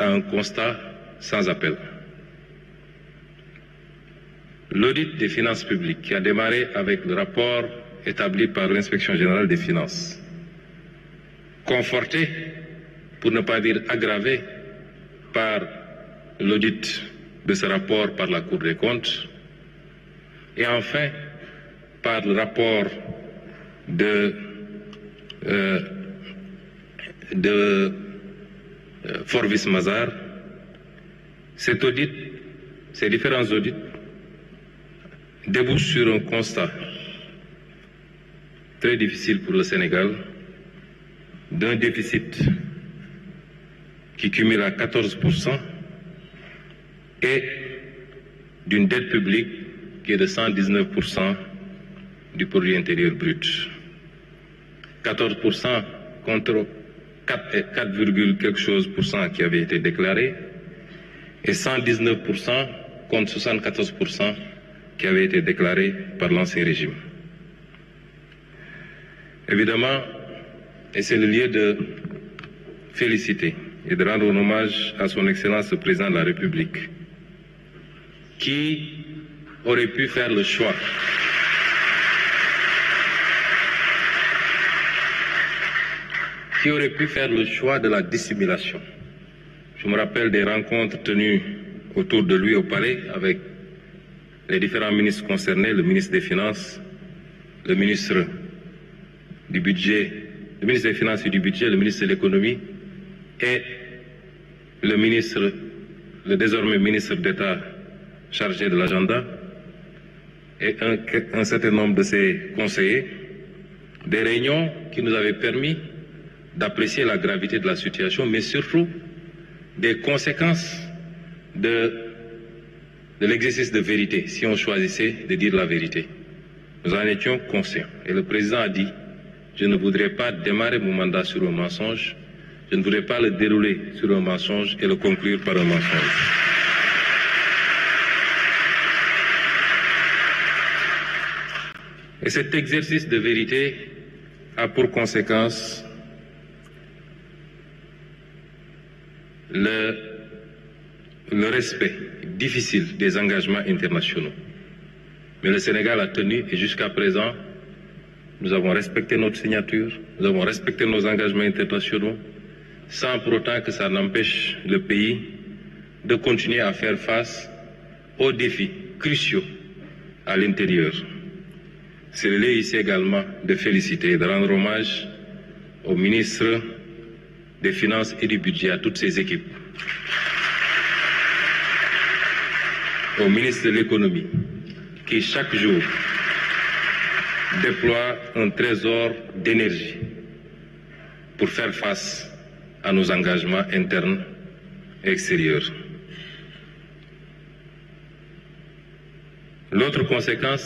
un constat sans appel. L'audit des finances publiques qui a démarré avec le rapport établi par l'Inspection générale des finances, conforté, pour ne pas dire aggravé, par l'audit de ce rapport par la Cour des comptes, et enfin par le rapport de Forvis Mazars. Cet audit, ces différents audits débouchent sur un constat très difficile pour le Sénégal d'un déficit qui cumule à 14% et d'une dette publique qui est de 119% du produit intérieur brut. 14% contre 4, quelque chose pour cent qui avait été déclaré et 119% contre 74% qui avait été déclaré par l'ancien régime. Évidemment, et c'est le lieu de féliciter et de rendre hommage à son Excellence le Président de la République, qui aurait pu faire le choix de la dissimulation. Je me rappelle des rencontres tenues autour de lui au palais avec les différents ministres concernés, le ministre des Finances, le ministre du Budget, le ministre des Finances et du Budget, le ministre de l'Économie et le désormais ministre d'État chargé de l'agenda et un certain nombre de ses conseillers, des réunions qui nous avaient permis d'apprécier la gravité de la situation, mais surtout des conséquences de l'exercice de vérité, si on choisissait de dire la vérité. Nous en étions conscients. Et le président a dit, je ne voudrais pas démarrer mon mandat sur un mensonge, je ne voudrais pas le dérouler sur un mensonge et le conclure par un mensonge. Et cet exercice de vérité a pour conséquence le respect difficile des engagements internationaux. Mais le Sénégal a tenu et jusqu'à présent, nous avons respecté notre signature, nous avons respecté nos engagements internationaux, sans pour autant que ça n'empêche le pays de continuer à faire face aux défis cruciaux à l'intérieur. C'est le lieu ici également de féliciter et de rendre hommage au ministre des Finances et du Budget, à toutes ses équipes, au ministre de l'Économie, qui chaque jour déploie un trésor d'énergie pour faire face à nos engagements internes et extérieurs. L'autre conséquence,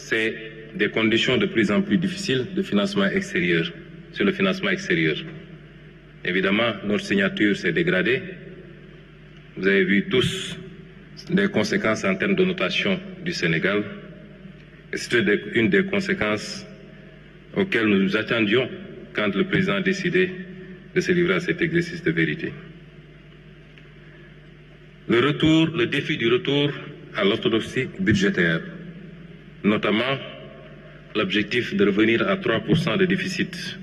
c'est des conditions de plus en plus difficiles de financement extérieur, sur le financement extérieur. Évidemment, notre signature s'est dégradée. Vous avez vu tous les conséquences en termes de notation du Sénégal. Et c'était une des conséquences auxquelles nous nous attendions quand le président a décidé de se livrer à cet exercice de vérité. Le défi du retour à l'orthodoxie budgétaire, notamment l'objectif de revenir à 3% de déficit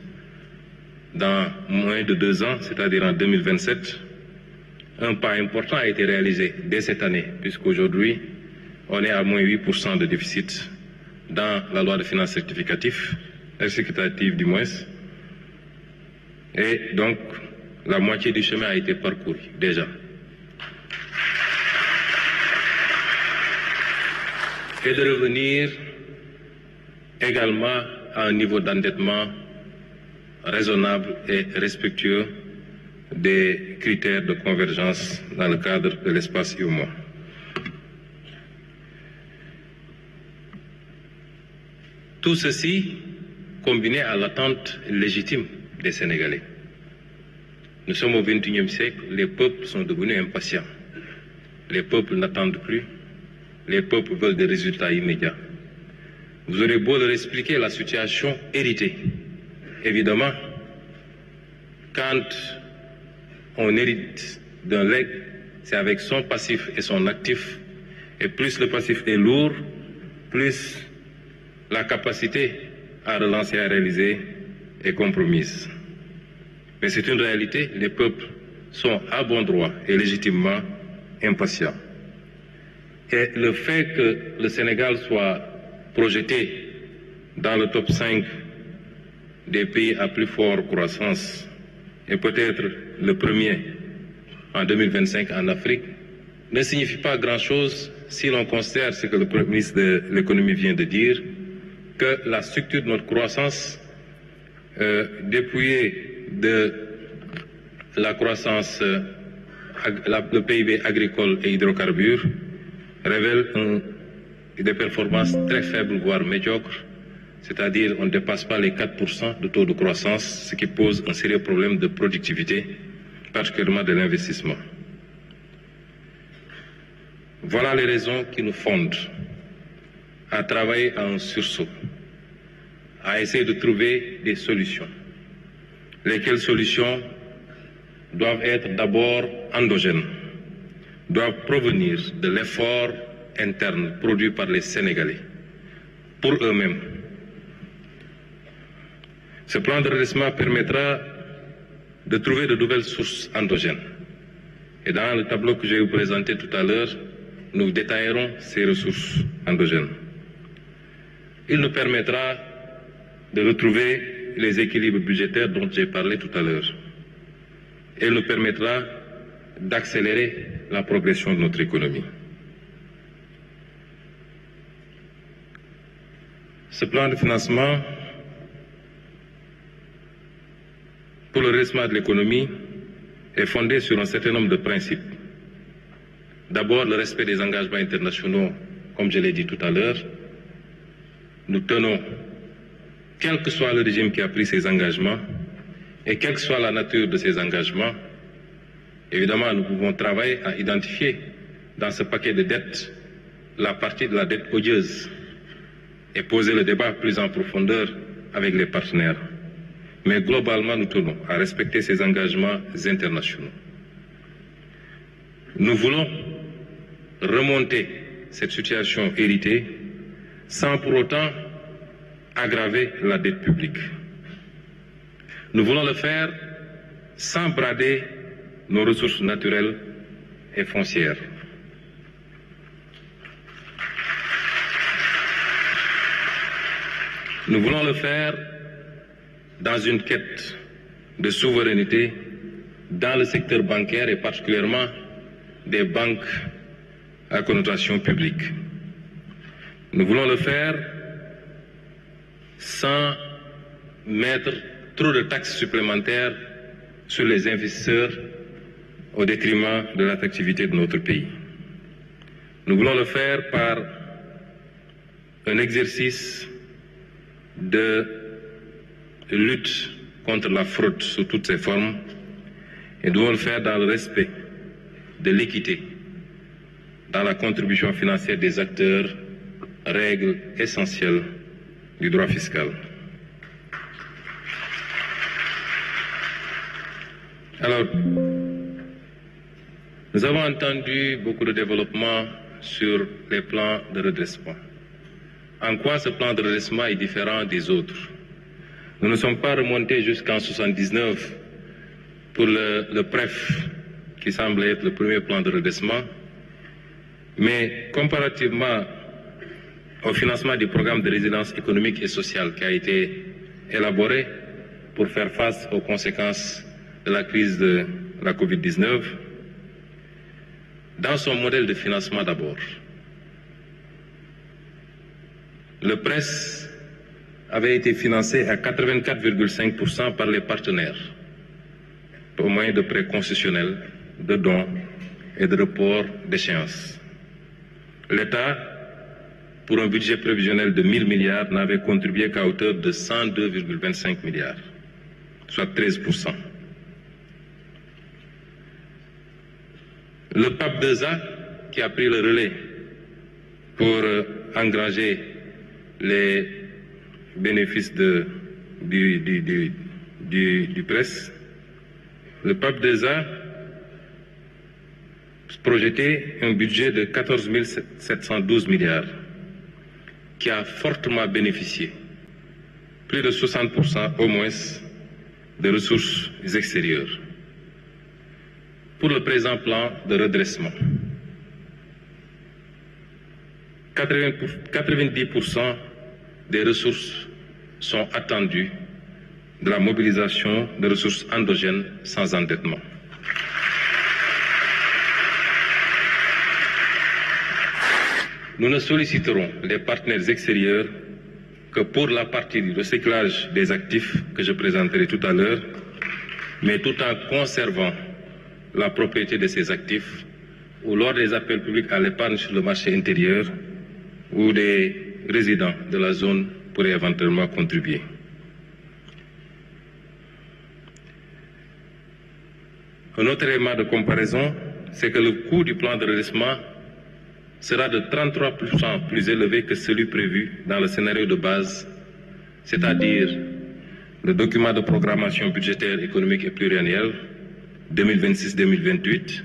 dans moins de 2 ans, c'est-à-dire en 2027, un pas important a été réalisé dès cette année, puisqu'aujourd'hui, on est à moins 8% de déficit dans la loi de finances rectificative du moins. Et donc, la moitié du chemin a été parcouru déjà. Et de revenir également à un niveau d'endettement raisonnable et respectueux des critères de convergence dans le cadre de l'espace UEMOA. Tout ceci combiné à l'attente légitime des Sénégalais. Nous sommes au XXIe siècle, les peuples sont devenus impatients. Les peuples n'attendent plus, les peuples veulent des résultats immédiats. Vous aurez beau leur expliquer la situation héritée. Évidemment, quand on hérite d'un legs, c'est avec son passif et son actif. Et plus le passif est lourd, plus la capacité à relancer, à réaliser est compromise. Mais c'est une réalité, les peuples sont à bon droit et légitimement impatients. Et le fait que le Sénégal soit projeté dans le top 5 des pays à plus forte croissance et peut-être le premier en 2025 en Afrique ne signifie pas grand-chose si l'on considère ce que le Premier ministre de l'économie vient de dire, que la structure de notre croissance dépouillée de la croissance, le PIB agricole et hydrocarbures, révèle des performances très faibles, voire médiocres, c'est-à-dire on ne dépasse pas les 4% de taux de croissance, ce qui pose un sérieux problème de productivité, particulièrement de l'investissement. Voilà les raisons qui nous fondent à travailler à un sursaut, à essayer de trouver des solutions. Lesquelles solutions doivent être d'abord endogènes, doivent provenir de l'effort interne produit par les Sénégalais, pour eux-mêmes. Ce plan de redressement permettra de trouver de nouvelles sources endogènes. Et dans le tableau que je vais vous présenter tout à l'heure, nous détaillerons ces ressources endogènes. Il nous permettra de retrouver les équilibres budgétaires dont j'ai parlé tout à l'heure. Il nous permettra d'accélérer la progression de notre économie. Ce plan de financement pour le redressement de l'économie est fondé sur un certain nombre de principes. D'abord, le respect des engagements internationaux, comme je l'ai dit tout à l'heure. Nous tenons, quel que soit le régime qui a pris ces engagements, et quelle que soit la nature de ces engagements, évidemment, nous pouvons travailler à identifier dans ce paquet de dettes la partie de la dette odieuse et poser le débat plus en profondeur avec les partenaires. Mais globalement, nous tenons à respecter ces engagements internationaux. Nous voulons remonter cette situation héritée sans pour autant aggraver la dette publique. Nous voulons le faire sans brader nos ressources naturelles et foncières. Nous voulons le faire dans une quête de souveraineté dans le secteur bancaire et particulièrement des banques à connotation publique. Nous voulons le faire sans mettre trop de taxes supplémentaires sur les investisseurs au détriment de l'attractivité de notre pays. Nous voulons le faire par un exercice de lutte contre la fraude sous toutes ses formes et nous devons le faire dans le respect de l'équité, dans la contribution financière des acteurs, règles essentielles du droit fiscal. Alors, nous avons entendu beaucoup de développement sur les plans de redressement. En quoi ce plan de redressement est différent des autres? Nous ne sommes pas remontés jusqu'en 1979 pour le PREF, qui semble être le premier plan de redressement, mais comparativement au financement du programme de résilience économique et sociale qui a été élaboré pour faire face aux conséquences de la crise de la COVID-19, dans son modèle de financement d'abord, le PRES avait été financé à 84,5% par les partenaires au moyen de prêts concessionnels, de dons et de reports d'échéance. L'État, pour un budget prévisionnel de 1 000 milliards, n'avait contribué qu'à hauteur de 102,25 milliards, soit 13%. Le PAP 2A, qui a pris le relais pour engranger les bénéfices du PRES, le PAP 2A projeté un budget de 14 712 milliards qui a fortement bénéficié, plus de 60% au moins, des ressources extérieures. Pour le présent plan de redressement, 90% des ressources sont attendues de la mobilisation de ressources endogènes sans endettement. Nous ne solliciterons les partenaires extérieurs que pour la partie du recyclage des actifs que je présenterai tout à l'heure, mais tout en conservant la propriété de ces actifs ou lors des appels publics à l'épargne sur le marché intérieur où des résidents de la zone pourraient éventuellement contribuer. Un autre élément de comparaison, c'est que le coût du plan de redressement sera de 33% plus élevé que celui prévu dans le scénario de base, c'est-à-dire le document de programmation budgétaire économique et pluriannuel 2026-2028,